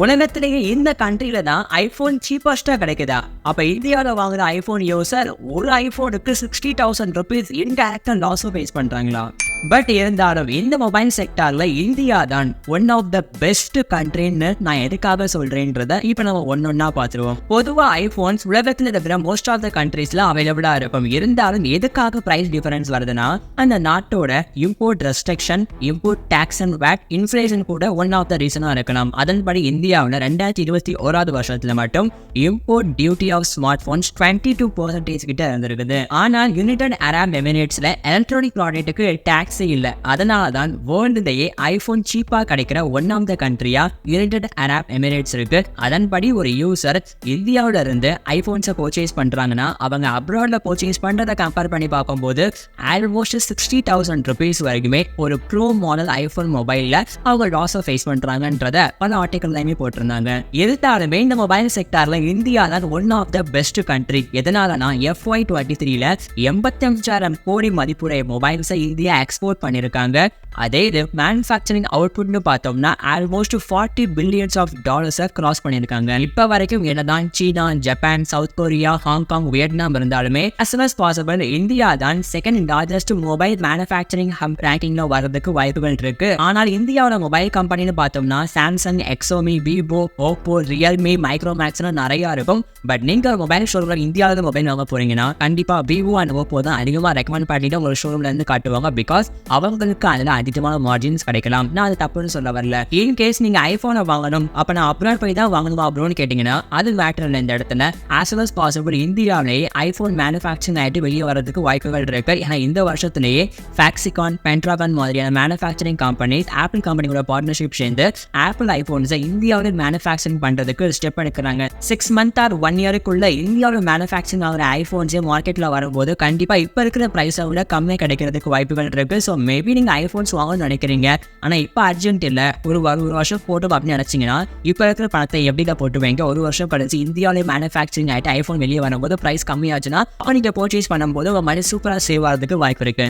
உலகத்திலேயே இந்த கண்ட்ரில தான் ஐபோன் சீப்பஸ்டா கிடைக்குதா? அப்ப இந்தியாவில் வாங்குற ஐபோன் யூசர் ஒரு ஐபோனுக்கு 60,000 ருபீஸ் இன்டைரக்டா லாஸ் ஃபேஸ் பண்றாங்களா? பட் இருந்தாலும் இந்த மொபைல் செக்டார்ல இந்தியா தான் ஒன் ஆஃப் த பெஸ்ட் கண்ட்ரின்னு நான் எதுக்காக சொல்றேன்றத இப்ப நம்ம ஒன்னொன்னா பார்த்துருவோம். பொதுவா ஐபோன்ஸ் உலகத்தில் இருக்கிற மோஸ்ட் ஆஃப் த கண்ட்ரீஸ்ல அவைலபிளா இருக்கும். இருந்தாலும் எதுக்காக பிரைஸ் டிஃபரன்ஸ் வருதுன்னா அந்த நாட்டோட import restriction, import tax and VAT, inflation கூட ஒன் ஆஃப் த ரீசனா இருக்கலாம். அதன்படி இந்தியாவில் 2021 வருஷத்துல மட்டும் import duty of smart phones 22% கிட்ட இருந்திருக்குது. ஆனால் யுனைடெட் அரப் எமிரேட்ஸ்ல எலக்ட்ரானிக் ப்ராடக்ட்டுக்கு டாக்ஸ் இல்ல. அதனால தான் வேர்ல்டுலயே ஐபோன் சீப்பா கிடைக்கிற ஒன் ஆஃப் த கண்ட்ரியா யுனைடெட் அரப் எமிரேட்ஸ் இருக்கு. அதன்படி ஒரு யூசர் இந்தியாவில இருந்து ஐபோன்ஸை பர்ச்சேஸ் பண்றாங்கன்னா அவங்க அப்ராட்ல பர்ச்சேஸ் பண்றதை கம்பேர் பண்ணி பார்க்கும்போது ஆல்மோஸ்ட் 60,000 ருபீஸ் வரைக்குமே ஒரு ப்ரோ மாடல் ஐபோன் மொபைல்ல அவங்க லாஸ் ஃபேஸ் பண்றாங்கன்றத பல ஆர்டிகல்லையுமே போட்டிருந்தாங்க. இருந்தாலுமே இந்த மொபைல் செக்டார்ல இந்தியா தான் one of the best country. எதனாலனா FY23ல 85,000 கோடி மதிப்புடைய மொபைல்ஸை இந்தியா எக்ஸ்போர்ட் பண்ணிருக்காங்க. அதே இது மேனுஃபேக்சரிங் அவுட்புட்னு பார்த்தோம்னா ஆல்மோஸ்ட் $40 பில்லியன்ஸ் கிராஸ் பண்ணியிருக்காங்க. இப்ப வரைக்கும் என்னதான் China, Japan, South Korea, Hong Kong, Vietnam இருந்தாலுமே as soon as possible India தான் second largest mobile manufacturing hub ரேங்கிங்ல வரதுக்கு வாய்ப்புகள் இருக்கு. ஆனால் இந்தியாவோட மொபைல் கம்பெனின்னு பார்த்தோம்னா Samsung, Xiaomi, Vivo, Oppo, Realme, மைக்ரோமேக்ஸ்னு நிறைய இருக்கும். பட் நீங்க மொபைல் ஷோரூம்ல இந்தியாவில் மொபைல் வாங்க போறீங்கன்னா கண்டிப்பா விவோ அண்ட் ஓப்போ தான் அதிகமாக ரெக்கமெண்ட் பண்ணிட்டு உங்க ஷோரூம்ல இருந்து காட்டுவாங்க. பிகாஸ் அவங்களுக்கு அதுல அதிகமான மார்ஜின்ஸ் கிடைக்கலாம். நான் அது தப்புன்னு சொல்ல வரல. இன் கேஸ் நீங்க ஐபோனை வாங்கணும், அப்ப நான் அப்ராட் போய் தான் வாங்கணுமா அப்படின்னு கேட்டீங்கன்னா அது மேட்டர் இல்லை. இந்த இடத்துல as soon as possible இந்தியாவிலேயே ஐபோன் மேனுஃபேக்சரிங் ஆயிட்டு வெளியே வரதுக்கு வாய்ப்புகள் இருக்கு. ஏன்னா இந்த வருஷத்திலேயே ஃபேக்சிகான், பென்ட்ராகான் மாதிரியான மேனுஃபேக்சரிங் கம்பெனிஸ் ஆப்பிள் கம்பெனியோட பார்ட்னர்ஷிப் சேர்ந்து ஆப்பிள் ஐபோன்ஸை இந்தியாவில் மேனுஃபேக்சரிங் பண்றதுக்கு ஸ்டெப் எடுக்கிறாங்க. 6 months ஆர் 1 yearக்குள்ள இந்தியாவில் மேனுஃபேக்சரிங் ஆகிற ஐபோன்ஸே மார்க்கெட்ல வரும்போது கண்டிப்பா இப்ப இருக்கிற பிரைஸை விட கம்மியாக கிடைக்கிறதுக்கு வாய்ப்புகள் இருக்கு. ஸோ மேபி நீங்க ஐபோன்ஸ் வாங்கணும்னு நினைக்கிறீங்க, ஆனா இப்ப அர்ஜென்ட் இல்ல, ஒரு வருஷம் போட்டோம் அப்படின்னு நினைச்சீங்கன்னா இப்ப இருக்கிற பணத்தை எப்படிதான் போட்டு வைங்க. ஒரு வருஷம் கழிச்சு இந்தியாவிலே மேனுஃபேக்சரிங் ஆயிட்டு ஐபோன் வெளியே வரும்போது பிரைஸ் கம்மியாச்சுன்னா நீங்க பர்ச்சேஸ் பண்ணும்போது உங்க மணி சூப்பரா சேவ் ஆகிறதுக்கு வாய்ப்பு இருக்கு.